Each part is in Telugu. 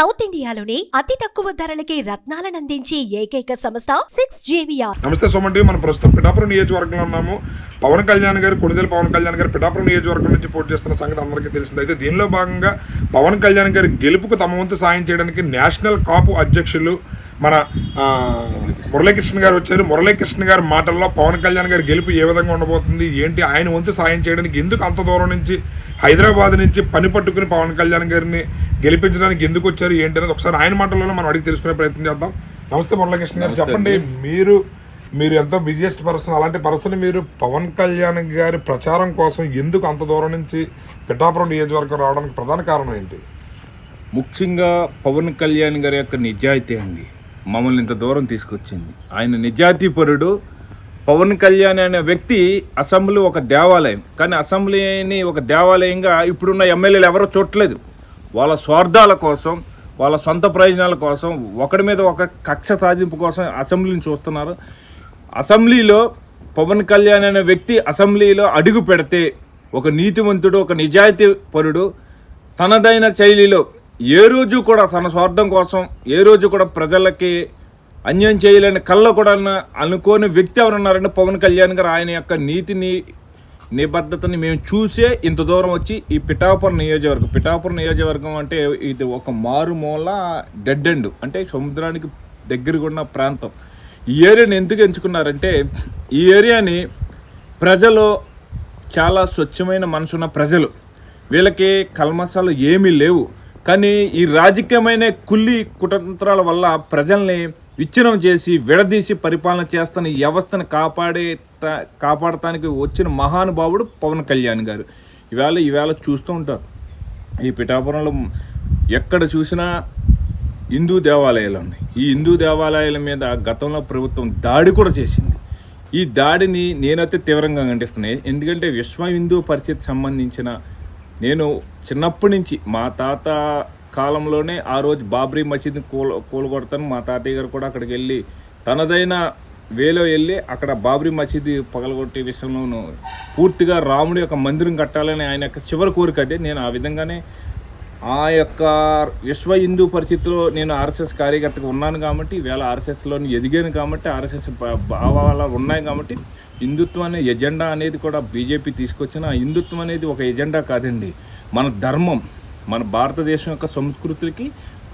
సౌత్ ఇండియాలోనే అతి తక్కువ ధరలకి రత్నాలను అందించే ఏకైక సంస్థ 6JVR. నమస్తే సోమంటి, మనం ప్రస్తుతం పిఠాపురం నియోజకవర్గంలో ఉన్నాము. పవన్ కళ్యాణ్ గారు, కొణిదెల పవన్ కళ్యాణ్ గారు పిఠాపురం నియోజకవర్గం నుంచి పోటీ చేస్తున్న సంగతి అందరికీ తెలిసింది. అయితే దీనిలో భాగంగా పవన్ కళ్యాణ్ గారి గెలుపుకు తమ వంతు సాయం చేయడానికి నేషనల్ కాపు అధ్యక్షులు మన మురళీకృష్ణ గారు వచ్చారు. మురళీకృష్ణ గారి మాటల్లో పవన్ కళ్యాణ్ గారి గెలుపు ఏ విధంగా ఉండబోతుంది, ఏంటి, ఆయన వంతు సాయం చేయడానికి ఎందుకు అంత దూరం నుంచి హైదరాబాద్ నుంచి పని పట్టుకుని పవన్ కళ్యాణ్ గారిని గెలిపించడానికి ఎందుకు వచ్చారు, ఏంటి అనేది ఒకసారి ఆయన మాటల్లోనే మనం అడిగి తెలుసుకునే ప్రయత్నం చేద్దాం. నమస్తే మురళీకృష్ణ గారు, చెప్పండి. మీరు ఎంతో బిజియెస్ట్ పర్సన్, అలాంటి పర్సన్ మీరు పవన్ కళ్యాణ్ గారి ప్రచారం కోసం ఎందుకు అంత దూరం నుంచి పిఠాపురం నియోజకవర్గం రావడానికి ప్రధాన కారణం ఏంటి? ముఖ్యంగా పవన్ కళ్యాణ్ గారి యొక్క నిజాయితీ అండి మమ్మల్ని ఇంత దూరం తీసుకొచ్చింది. ఆయన నిజాయితీపరుడు. పవన్ కళ్యాణ్ అనే వ్యక్తి అసెంబ్లీ ఒక దేవాలయం, కానీ అసెంబ్లీని ఒక దేవాలయంగా ఇప్పుడున్న ఎమ్మెల్యేలు ఎవరో చూడట్లేదు. వాళ్ళ స్వార్థాల కోసం, వాళ్ళ సొంత ప్రయోజనాల కోసం, ఒకడి మీద ఒక కక్ష సాధింపు కోసం అసెంబ్లీని చూస్తున్నారు. అసెంబ్లీలో పవన్ కళ్యాణ్ అనే వ్యక్తి అసెంబ్లీలో అడుగు పెడితే ఒక నీతివంతుడు, ఒక నిజాయితీ పరుడు తనదైన శైలిలో ఏ రోజు కూడా తన స్వార్థం కోసం ఏ రోజు కూడా ప్రజలకి అన్యాయం చేయలేని కళ్ళ కూడా అనుకోని వ్యక్తి ఎవరున్నారంటే పవన్ కళ్యాణ్ గారు. ఆయన యొక్క నీతిని, నిబద్ధతని మేము చూసే ఇంత దూరం వచ్చి ఈ పిఠాపురం నియోజకవర్గం అంటే ఇది ఒక మారుమూల డెడ్ ఎండ్, అంటే సముద్రానికి దగ్గరగా ఉన్న ప్రాంతం. ఈ ఏరియాని ఎందుకు ఎంచుకున్నారంటే ఈ ఏరియాని ప్రజలు చాలా స్వచ్ఛమైన మనసున్న ప్రజలు, వీళ్ళకి కల్మసాలు ఏమీ లేవు. కానీ ఈ రాజకీయమైన కుల్లి కుతంత్రాల వల్ల ప్రజల్ని విచ్ఛిన్నం చేసి విడదీసి పరిపాలన చేస్తున్న ఈ వ్యవస్థను కాపాడటానికి వచ్చిన మహానుభావుడు పవన్ కళ్యాణ్ గారు. ఈవేళ చూస్తూ ఉంటారు ఈ పిఠాపురంలో ఎక్కడ చూసినా హిందూ దేవాలయాలు ఉన్నాయి. ఈ హిందూ దేవాలయాల మీద గతంలో ప్రభుత్వం దాడి కూడా చేసింది. ఈ దాడిని నేనైతే తీవ్రంగా ఖండిస్తున్నాను. ఎందుకంటే విశ్వ హిందూ పరిషత్ సంబంధించిన, నేను చిన్నప్పటి నుంచి మా తాత కాలంలోనే ఆ రోజు బాబ్రీ మసీద్ని కూలగొడతాను. మా తాతయ్య గారు కూడా అక్కడికి వెళ్ళి తనదైన వేలో వెళ్ళి అక్కడ బాబ్రీ మసీద్ పగలగొట్టే విషయంలోనూ పూర్తిగా రాముడి యొక్క మందిరం కట్టాలని ఆయన యొక్క చివరి కోరిక అదే. నేను ఆ విధంగానే ఆ యొక్క విశ్వ హిందూ పరిస్థితిలో నేను ఆర్ఎస్ఎస్ కార్యకర్తగా ఉన్నాను కాబట్టి, ఈవేళ ఆర్ఎస్ఎస్లో ఎదిగాను కాబట్టి, ఆర్ఎస్ఎస్ భావాలు ఉన్నాయి కాబట్టి హిందుత్వం అనే ఎజెండా అనేది కూడా బీజేపీ తీసుకొచ్చిన హిందుత్వం అనేది ఒక ఎజెండా కాదండి, మన ధర్మం, మన భారతదేశం యొక్క సంస్కృతికి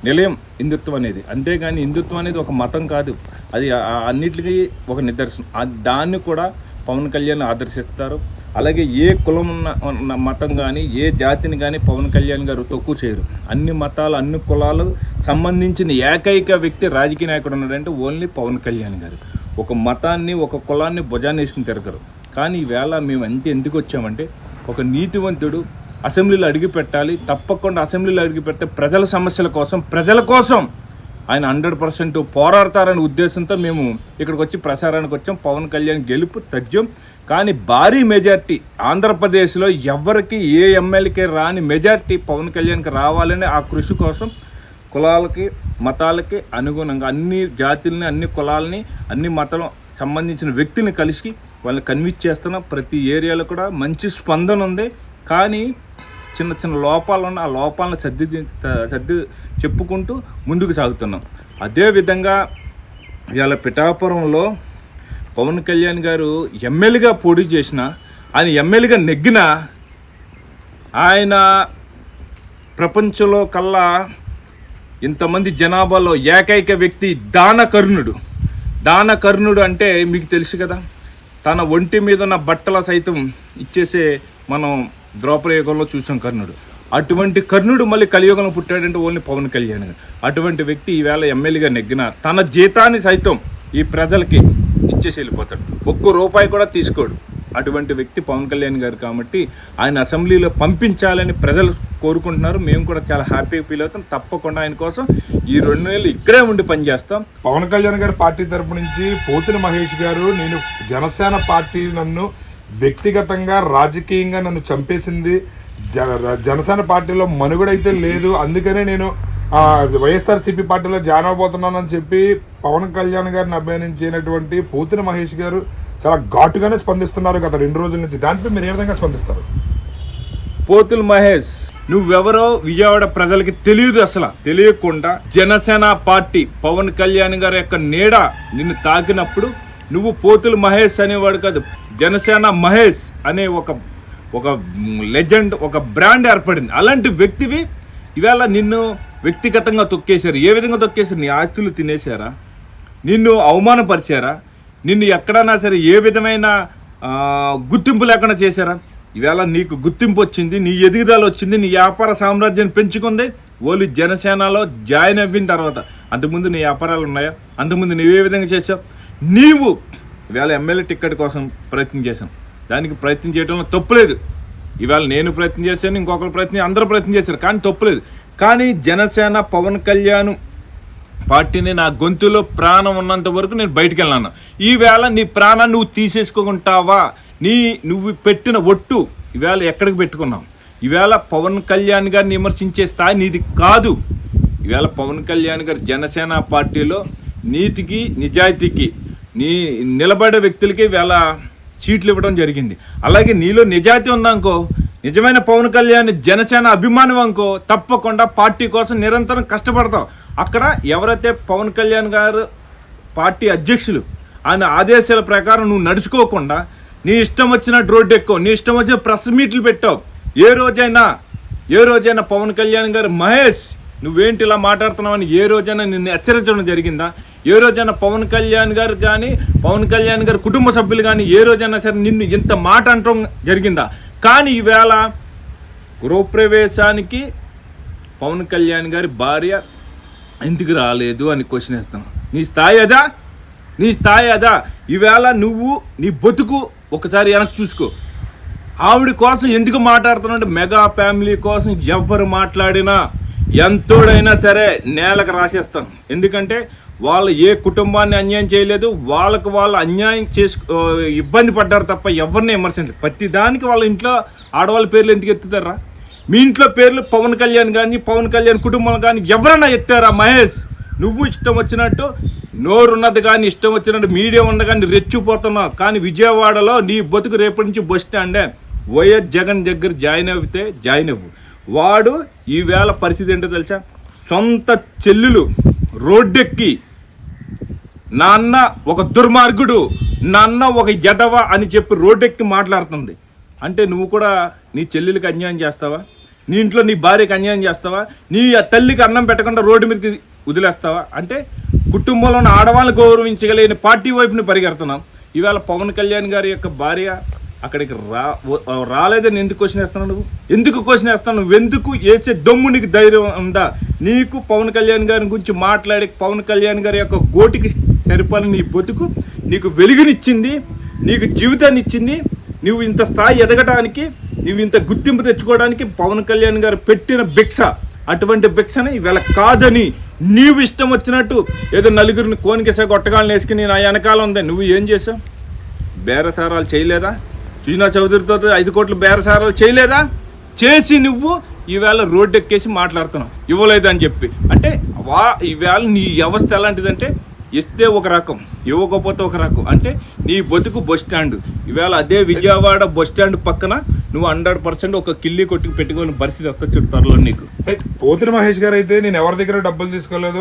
నిలయం హిందుత్వం అనేది. అంతేగాని హిందుత్వం అనేది ఒక మతం కాదు, అది అన్నిటికీ ఒక నిదర్శనం. దాన్ని కూడా పవన్ కళ్యాణ్ ఆదర్శిస్తారు. అలాగే ఏ కులం ఉన్న మతం కానీ ఏ జాతిని కానీ పవన్ కళ్యాణ్ గారు తక్కువ చేయరు. అన్ని మతాలు, అన్ని కులాలు సంబంధించిన ఏకైక వ్యక్తి రాజకీయ నాయకుడు ఉన్నాడంటే ఓన్లీ పవన్ కళ్యాణ్ గారు. ఒక మతాన్ని, ఒక కులాన్ని భుజాన్ని వేసుకుని తిరగరు. కానీ ఈవేళ మేము ఎందుకు వచ్చామంటే ఒక నీతివంతుడు అసెంబ్లీలో అడుగు పెట్టాలి, తప్పకుండా అసెంబ్లీలో అడుగు పెడితే ప్రజల సమస్యల కోసం, ప్రజల కోసం ఆయన 100% పోరాడతారనే ఉద్దేశంతో మేము ఇక్కడికి వచ్చి ప్రచారానికి వచ్చాం. పవన్ కళ్యాణ్ గెలుపు తథ్యం. కానీ భారీ మెజార్టీ ఆంధ్రప్రదేశ్లో ఎవరికి ఏ ఎమ్మెల్యేకి రాని మెజార్టీ పవన్ కళ్యాణ్కి రావాలని ఆ కృషి కోసం కులాలకి, మతాలకి అనుగుణంగా అన్ని జాతుల్ని, అన్ని కులాలని, అన్ని మతం సంబంధించిన వ్యక్తిని కలిసి వాళ్ళని కన్విన్స్ చేస్తున్నాం. ప్రతి ఏరియాలో కూడా మంచి స్పందన ఉంది. కానీ చిన్న చిన్న లోపాలు ఉన్న ఆ లోపాలను సర్ది చెప్పుకుంటూ ముందుకు సాగుతున్నాం. అదేవిధంగా ఇవాళ పిఠాపురంలో పవన్ కళ్యాణ్ గారు ఎమ్మెల్యేగా పోటీ చేసిన, ఆయన ఎమ్మెల్యేగా నెగ్గిన, ఆయన ప్రపంచంలో కల్లా ఇంతమంది జనాభాలో ఏకైక వ్యక్తి దానకర్ణుడు అంటే మీకు తెలుసు కదా, తన ఒంటి మీద ఉన్న బట్టల సైతం ఇచ్చేసే మనం ద్రౌపదయుగంలో చూసాం కర్ణుడు. అటువంటి కర్ణుడు మళ్ళీ కలియుగంలో పుట్టాడంటే ఓన్లీ పవన్ కళ్యాణ్ గారు. అటువంటి వ్యక్తి ఈవేళ ఎమ్మెల్యేగా నెగ్గిన తన జీతాన్ని సైతం ఈ ప్రజలకి ఇచ్చేసి వెళ్ళిపోతాడు, ఒక్క రూపాయి కూడా తీసుకోడు. అటువంటి వ్యక్తి పవన్ కళ్యాణ్ గారు కాబట్టి ఆయన అసెంబ్లీలో పంపించాలని ప్రజలు కోరుకుంటున్నారు. మేము కూడా చాలా హ్యాపీగా ఫీల్ అవుతాం. తప్పకుండా ఆయన కోసం ఈ 2 నెలలు ఇక్కడే ఉండి పనిచేస్తాం. పవన్ కళ్యాణ్ గారి పార్టీ తరపు నుంచి పోతిన మహేష్ గారు, నేను జనసేన పార్టీ నన్ను వ్యక్తిగతంగా రాజకీయంగా నన్ను చంపేసింది, జనసేన పార్టీలో మనుగడైతే లేదు, అందుకనే నేను వైఎస్ఆర్సీపీ పార్టీలో జాయిన్ అవబోతున్నానని చెప్పి పవన్ కళ్యాణ్ గారిని అభినందించినటువంటి పోతిన మహేష్ గారు చాలా ఘాటుగానే స్పందిస్తున్నారు గత 2 రోజుల నుంచి. దానిపై మీరు ఏ విధంగా స్పందిస్తారు? పోతుల మహేష్ నువ్వెవరో విజయవాడ ప్రజలకి తెలియదు. అసలు తెలియకుండా జనసేన పార్టీ పవన్ కళ్యాణ్ గారి యొక్క నీడ నిన్ను తాకినప్పుడు నువ్వు పోతుల మహేష్ అనేవాడు కాదు, జనసేన మహేష్ అనే ఒక లెజెండ్, ఒక బ్రాండ్ ఏర్పడింది. అలాంటి వ్యక్తివి ఇవాళ నిన్ను వ్యక్తిగతంగా తొక్కేశారు. ఏ విధంగా తొక్కేశారు? నీ ఆస్తులు తినేశారా? నిన్ను అవమానపరిచారా? నిన్ను ఎక్కడైనా సరే ఏ విధమైన గుర్తింపు లేకుండా చేశారా? ఈవేళ నీకు గుర్తింపు వచ్చింది, నీ ఎదుగుదల వచ్చింది, నీ వ్యాపార సామ్రాజ్యాన్ని పెంచుకుంది ఓన్లీ జనసేనలో జాయిన్ అయిన తర్వాత. అంతకుముందు నీ వ్యాపారాలు ఉన్నాయా? అంతకుముందు నువ్వే విధంగా చేసావు? నీవు ఈవేళ ఎమ్మెల్యే టికెట్ కోసం ప్రయత్నం చేశాం, దానికి ప్రయత్నం చేయడంలో తప్పులేదు. ఈవేళ నేను ప్రయత్నం చేశాను, ఇంకొకరు ప్రయత్నం, అందరూ ప్రయత్నం చేశారు, కానీ తప్పులేదు. కానీ జనసేన పవన్ కళ్యాణ్ పార్టీని నా గొంతులో ప్రాణం ఉన్నంత వరకు నేను బయటికి వెళ్ళాను. ఈవేళ నీ ప్రాణాన్ని నువ్వు తీసేసుకుంటావా? నువ్వు పెట్టిన ఒట్టు ఈవేళ ఎక్కడికి పెట్టుకున్నావు? ఈవేళ పవన్ కళ్యాణ్ గారిని విమర్శించే స్థాయి నీది కాదు. ఈవేళ పవన్ కళ్యాణ్ గారు జనసేన పార్టీలో నీతికి నిజాయితీకి నిలబడే వ్యక్తులకి ఈవేళ సీట్లు ఇవ్వడం జరిగింది. అలాగే నీలో నిజాయితీ ఉందనుకో, నిజమైన పవన్ కళ్యాణ్ జనసేన అభిమానం అనుకో, తప్పకుండా పార్టీ కోసం నిరంతరం కష్టపడతావు. అక్కడ ఎవరైతే పవన్ కళ్యాణ్ గారు పార్టీ అధ్యక్షులు ఆయన ఆదేశాల ప్రకారం నువ్వు నడుచుకోకుండా నీ ఇష్టం వచ్చిన రోడ్డు ఎక్కువ, నీ ఇష్టం వచ్చిన ప్రెస్ మీట్లు పెట్టావు. ఏ రోజైనా పవన్ కళ్యాణ్ గారు మహేష్ నువ్వేంటి ఇలా మాట్లాడుతున్నావని ఏ రోజైనా నిన్ను హెచ్చరించడం జరిగిందా? ఏ రోజైనా పవన్ కళ్యాణ్ గారు కానీ పవన్ కళ్యాణ్ గారి కుటుంబ సభ్యులు కానీ ఏ రోజైనా సరే నిన్ను ఇంత మాట అనటం జరిగిందా? కానీ ఈవేళ గృహప్రవేశానికి పవన్ కళ్యాణ్ గారి భార్య ఎందుకు రాలేదు అని క్వశ్చన్ వేస్తున్నావు. నీ స్థాయి అదా? ఈవేళ నువ్వు నీ బతుకు ఒకసారి వెనక్కి చూసుకో. ఆవిడ కోసం ఎందుకు మాట్లాడుతున్నావు? మెగా ఫ్యామిలీ కోసం ఎవరు మాట్లాడినా ఎంతోడైనా సరే నేలకు రాసేస్తాను. ఎందుకంటే వాళ్ళు ఏ కుటుంబాన్ని అన్యాయం చేయలేదు, వాళ్ళకు వాళ్ళు అన్యాయం ఇబ్బంది పడ్డారు తప్ప ఎవరిని విమర్శించలేదు. ప్రతి దానికి వాళ్ళ ఇంట్లో ఆడవాళ్ళ పేర్లు ఎందుకు ఎత్తుతారా? మీ ఇంట్లో పేర్లు పవన్ కళ్యాణ్ కానీ పవన్ కళ్యాణ్ కుటుంబం కానీ ఎవరైనా ఎత్తారా? మహేష్ నువ్వు ఇష్టం వచ్చినట్టు నోరున్నది కానీ ఇష్టం వచ్చినట్టు మీడియా ఉంది కానీ రెచ్చిపోతున్నావు. కానీ విజయవాడలో నీ బతుకు రేపటి నుంచి బస్ స్టాండే. వైఎస్ జగన్ దగ్గర జాయిన్ అవ్వు. వాడు ఈవేళ పరిస్థితి ఏంటో తెలుసా? సొంత చెల్లెలు రోడ్డెక్కి నాన్న ఒక దుర్మార్గుడు, నాన్న ఒక ఎదవ అని చెప్పి రోడ్డెక్కి మాట్లాడుతుంది. అంటే నువ్వు కూడా నీ చెల్లెలకి అన్యాయం చేస్తావా? నీ ఇంట్లో నీ భార్యకి అన్యాయం చేస్తావా? నీ తల్లికి అన్నం పెట్టకుండా రోడ్డు మీదకి వదిలేస్తావా? అంటే కుటుంబంలో ఉన్న ఆడవాళ్ళని గౌరవించగలిగిన పార్టీ వైపుని పరిగెడుతున్నాం. ఈవేళ పవన్ కళ్యాణ్ గారి యొక్క భార్య అక్కడికి రాలేదని ఎందుకు క్వశ్చన్ వేస్తున్నావు? నువ్వెందుకు వేసే దమ్ము నీకు ధైర్యం ఉందా? నీకు పవన్ కళ్యాణ్ గారి గురించి మాట్లాడి పవన్ కళ్యాణ్ గారి యొక్క గోటికి సరిపడిన నీ బతుకు నీకు వెలుగునిచ్చింది, నీకు జీవితాన్ని ఇచ్చింది. నువ్వు ఇంత స్థాయి ఎదగడానికి, నువ్వు ఇంత గుర్తింపు తెచ్చుకోవడానికి పవన్ కళ్యాణ్ గారు పెట్టిన భిక్ష. అటువంటి భిక్షని ఈవేళ కాదని నీవు ఇష్టం వచ్చినట్టు ఏదో నలుగురిని కోనికేసా గొట్టగాళ్ళని వేసుకుని నా వెనకాల ఉంది. నువ్వు ఏం చేసావు? బేరసారాలు చేయలేదా? సుజనా చౌదరితో 5 కోట్ల బేరసారాలు చేయలేదా? చేసి నువ్వు ఈవేళ రోడ్డు ఎక్కేసి మాట్లాడుతున్నావు ఇవ్వలేదని చెప్పి. అంటే ఈవేళ నీ వ్యవస్థ ఎలాంటిదంటే ఇస్తే ఒక రకం, ఇవ్వకపోతే ఒక రకం. అంటే నీ బతుకు బస్ స్టాండ్. ఈవేళ అదే విజయవాడ బస్ స్టాండ్ పక్కన నువ్వు 100% ఒక కిల్లి కొట్టుకు పెట్టుకుని పరిస్థితి వస్తుంది త్వరలో నీకు. పోతుల మహేష్ గారు అయితే నేను ఎవరి దగ్గర డబ్బులు తీసుకోలేదు,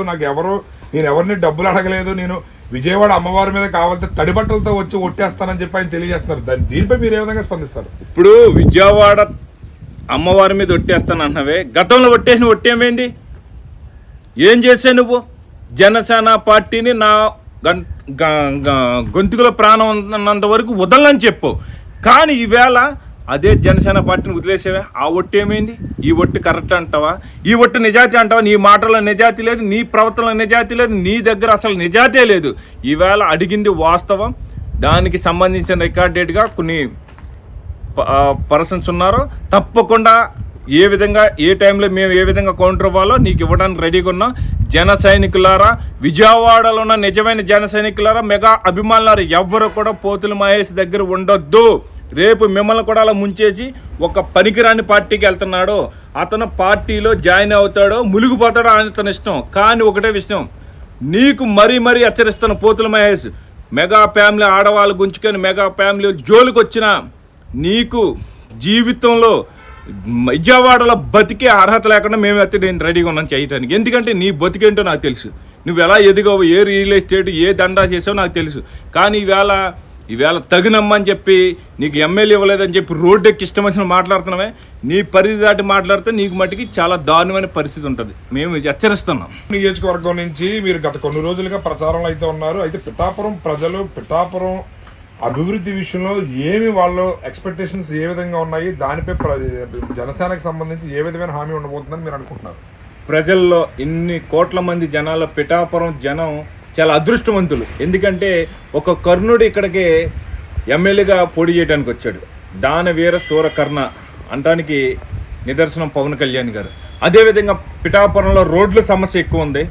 నేను ఎవరిని డబ్బులు అడగలేదు, నేను విజయవాడ అమ్మవారి మీద కావాలంటే తడిబట్టలతో వచ్చి ఒట్టేస్తానని చెప్పి ఆయన తెలియజేస్తున్నారు. దీనిపై మీరు ఏ విధంగా స్పందిస్తారు? ఇప్పుడు విజయవాడ అమ్మవారి మీద ఒట్టేస్తాను అన్నవే, గతంలో ఒట్టేమైంది? ఏం చేసావు నువ్వు? జనసేన పార్టీని నా గొంతుకుల ప్రాణం ఉన్నంత వరకు వదలని చెప్పు. కానీ ఈవేళ అదే జనసేన పార్టీని వదిలేసేవే. ఆ ఒట్టు ఏమైంది? ఈ ఒట్టు కరెక్ట్ అంటావా? ఈ ఒట్టు నిజాయితీ అంటావా? నీ మాటల్లో నిజాయితీ లేదు, నీ ప్రవర్తనలో నిజాయితీ లేదు, నీ దగ్గర అసలు నిజాయితీ లేదు. ఈవేళ అడిగింది వాస్తవం, దానికి సంబంధించిన రికార్డెడ్గా కొన్ని పర్సన్స్ ఉన్నారు. తప్పకుండా ఏ టైంలో మేము ఏ విధంగా కౌంటర్ ఇవ్వాలో నీకు ఇవ్వడానికి రెడీగా ఉన్నాం. జన సైనికులారా, విజయవాడలో ఉన్న నిజమైన జన సైనికులారా, మెగా అభిమానులారా, ఎవ్వరు కూడా పోతుల మహేష్ దగ్గర ఉండొద్దు. రేపు మిమ్మల్ని కూడా అలా ముంచేసి ఒక పనికిరాని పార్టీకి వెళ్తున్నాడు, అతను పార్టీలో జాయిన్ అవుతాడో మునిగిపోతాడో అతని ఇష్టం. కానీ ఒకటే విషయం, నీకు మరీ హెచ్చరిస్తాను పోతుల మహేష్, మెగా ఫ్యామిలీ ఆడవాళ్ళు గుంచుకొని మెగా ఫ్యామిలీ జోలికి వచ్చిన నీకు జీవితంలో విజయవాడలో బతికే అర్హత లేకుండా మేమైతే నేను రెడీగా ఉన్నాను చేయడానికి. ఎందుకంటే నీ బతికేంటో నాకు తెలుసు, నువ్వు ఎలా ఎదిగావు, ఏ రియల్ ఎస్టేట్ ఏ దండా చేసావో నాకు తెలుసు. కానీ ఈవేళ తగినమ్మని చెప్పి నీకు ఎమ్మెల్యే ఇవ్వలేదని చెప్పి రోడ్డు ఎక్కి ఇష్టం వచ్చిన మాట్లాడుతున్నామే, నీ పరిధి దాటి మాట్లాడితే నీకు మట్టికి చాలా దారుణమైన పరిస్థితి ఉంటుంది. మేము హెచ్చరిస్తున్నాం. నియోజకవర్గం నుంచి మీరు గత కొన్ని రోజులుగా ప్రచారంలో అయితే ఉన్నారు. అయితే పిఠాపురం ప్రజలు పిఠాపురం అభివృద్ధి విషయంలో ఏమి వాళ్ళ ఎక్స్పెక్టేషన్స్ ఏ విధంగా ఉన్నాయి, దానిపై జనసేనకు సంబంధించి ఏ విధమైన హామీ ఉండబోతుందని మీరు అనుకుంటున్నారు? ప్రజల్లో ఇన్ని కోట్ల మంది జనాల్లో పిఠాపురం జనం చాలా అదృష్టవంతులు. ఎందుకంటే ఒక కర్ణుడు ఇక్కడికి ఎమ్మెల్యేగా పోటీ చేయడానికి వచ్చాడు. దానవీర శూరకర్ణ అనడానికి నిదర్శనం పవన్ కళ్యాణ్ గారు. అదేవిధంగా పిఠాపురంలో రోడ్ల సమస్య ఎక్కువ ఉంది.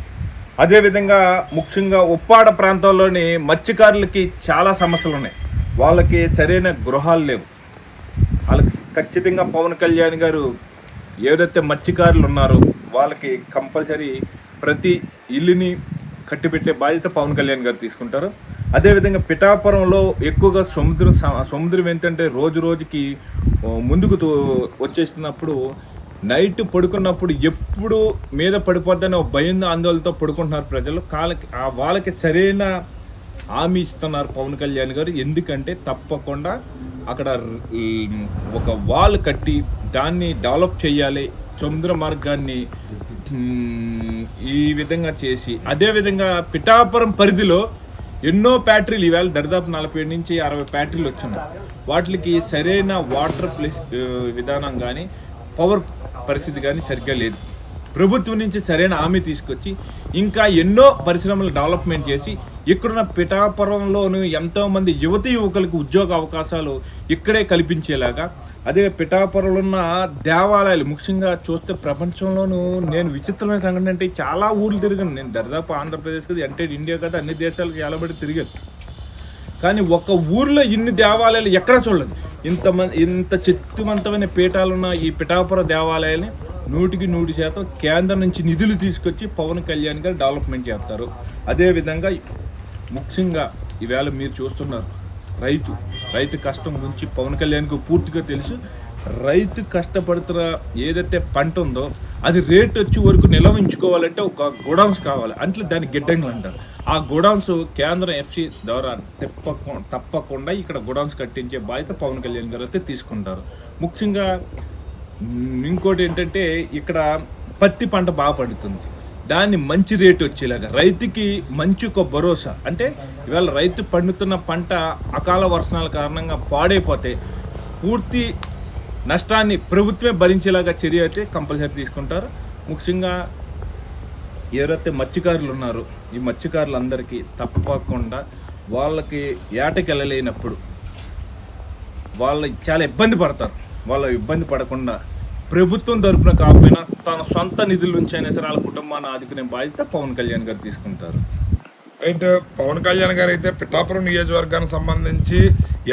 అదేవిధంగా ముఖ్యంగా ఉప్పాడ ప్రాంతంలోని మత్స్యకారులకి చాలా సమస్యలు ఉన్నాయి. వాళ్ళకి సరైన గృహాలు లేవు. వాళ్ళకి ఖచ్చితంగా పవన్ కళ్యాణ్ గారు ఏదైతే మత్స్యకారులు ఉన్నారో వాళ్ళకి కంపల్సరీ ప్రతి ఇల్లుని కట్టిపెట్టే బాధ్యత పవన్ కళ్యాణ్ గారు తీసుకుంటారు. అదేవిధంగా పిఠాపురంలో ఎక్కువగా సముద్రం ఏంటంటే రోజు రోజుకి ముందుకు వచ్చేస్తున్నప్పుడు నైట్ పడుకున్నప్పుడు ఎప్పుడు మీద పడిపోద్దని ఒక భయం ఆందోళనతో పడుకుంటున్నారు ప్రజలు. వాళ్ళకి సరైన హామీ ఇస్తున్నారు పవన్ కళ్యాణ్ గారు. ఎందుకంటే తప్పకుండా అక్కడ ఒక వాల్ కట్టి దాన్ని డెవలప్ చేయాలి, సముద్ర మార్గాన్ని ఈ విధంగా చేసి, అదేవిధంగా పిఠాపురం పరిధిలో ఎన్నో ఫ్యాక్టరీలు ఈవేళ దరిదాపు 40 నుంచి 60 ఫ్యాక్టరీలు వచ్చున్నాయి. వాటికి సరైన వాటర్ ప్లేస్ విధానం కానీ పవర్ పరిస్థితి కానీ సరిగ్గా లేదు. ప్రభుత్వం నుంచి సరైన హామీ తీసుకొచ్చి ఇంకా ఎన్నో పరిశ్రమలు డెవలప్మెంట్ చేసి ఇక్కడున్న పిఠాపురంలోను ఎంతోమంది యువకులకు ఉద్యోగ అవకాశాలు ఇక్కడే కల్పించేలాగా, అదే పిఠాపురంలో ఉన్న దేవాలయాలు ముఖ్యంగా చూస్తే ప్రపంచంలోనూ నేను విచిత్రమైన సంఘటన అంటే చాలా ఊర్లు తిరిగాను. నేను దాదాపు ఆంధ్రప్రదేశ్ కదా, అంటే ఇండియా కదా, అన్ని దేశాలకు ఏలబడి తిరిగాను. కానీ ఒక ఊర్లో ఇన్ని దేవాలయాలు ఎక్కడ చూడలేదు. ఇంత శక్తివంతమైన పీఠాలున్న ఈ పిఠాపుర దేవాలయాల్ని 100% కేంద్రం నుంచి నిధులు తీసుకొచ్చి పవన్ కళ్యాణ్ గారు డెవలప్మెంట్ చేస్తారు. అదేవిధంగా ముఖ్యంగా ఈవేళ మీరు చూస్తున్నారు రైతు కష్టం గురించి పవన్ కళ్యాణ్కి పూర్తిగా తెలుసు. రైతు కష్టపడుతున్న ఏదైతే పంట ఉందో అది రేట్ వచ్చే వరకు నిల్వ ఉంచుకోవాలంటే ఒక గోడౌన్స్ కావాలి. అంటే దాన్ని గిడ్డంగులు అంటారు. ఆ గోడౌన్స్ కేంద్రం ఎఫ్సి ద్వారా తప్పకుండా ఇక్కడ గోడౌన్స్ కట్టించే బాధ్యత పవన్ కళ్యాణ్ గారు అయితే తీసుకుంటారు. ముఖ్యంగా ఇంకోటి ఏంటంటే ఇక్కడ పత్తి పంట బాగా పండుతుంది. దాన్ని మంచి రేటు వచ్చేలాగా రైతుకి మంచి ఒక భరోసా, అంటే ఇవాళ రైతు పండుతున్న పంట అకాల వర్షాల కారణంగా పాడైపోతే పూర్తి నష్టాన్ని ప్రభుత్వమే భరించేలాగా చర్య అయితే కంపల్సరీ తీసుకుంటారు. ముఖ్యంగా ఎవరైతే మత్స్యకారులు ఉన్నారో ఈ మత్స్యకారులందరికీ తప్పకుండా వాళ్ళకి ఏటకి వెళ్ళలేనప్పుడు వాళ్ళు చాలా ఇబ్బంది పడతారు. వాళ్ళ ఇబ్బంది పడకుండా ప్రభుత్వం తరపున కాకపోయినా తన సొంత నిధుల నుంచి అయినా సరే వాళ్ళ కుటుంబాన్ని ఆదుకునే బాధ్యత పవన్ కళ్యాణ్ గారు తీసుకుంటారు. అయితే పవన్ కళ్యాణ్ గారు అయితే పిఠాపురం నియోజకవర్గానికి సంబంధించి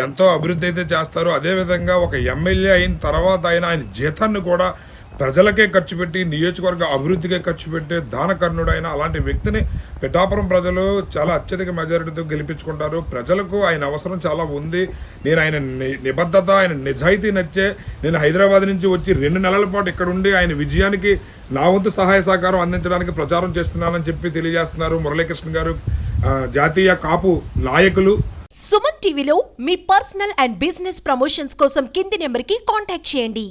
ఎంతో అభివృద్ధి అయితే చేస్తారు. అదేవిధంగా ఒక ఎమ్మెల్యే అయిన తర్వాత ఆయన జీతాన్ని కూడా ప్రజలకే ఖర్చు పెట్టి నియోజకవర్గ అభివృద్ధికే ఖర్చు పెట్టే దానకర్ణుడైన అలాంటి వ్యక్తిని పిఠాపురం ప్రజలు చాలా అత్యధిక మెజారిటీతో గెలిపించుకుంటారు. ప్రజలకు ఆయన అవసరం చాలా ఉంది. నేను ఆయన నిబద్ధత, ఆయన నిజాయితీ నచ్చే నేను హైదరాబాద్ నుంచి వచ్చి 2 నెలల పాటు ఇక్కడ ఉండి ఆయన విజయానికి నా వంతు సహాయ సహకారం అందించడానికి ప్రచారం చేస్తున్నానని చెప్పి తెలియజేస్తున్నారు మురళీకృష్ణ గారు, జాతీయ కాపు నాయకులు. సుమన్ టీవీలో మీ పర్సనల్ అండ్ బిజినెస్ ప్రమోషన్స్ కోసం కింది నెంబర్కి కాంటాక్ట్ చేయండి.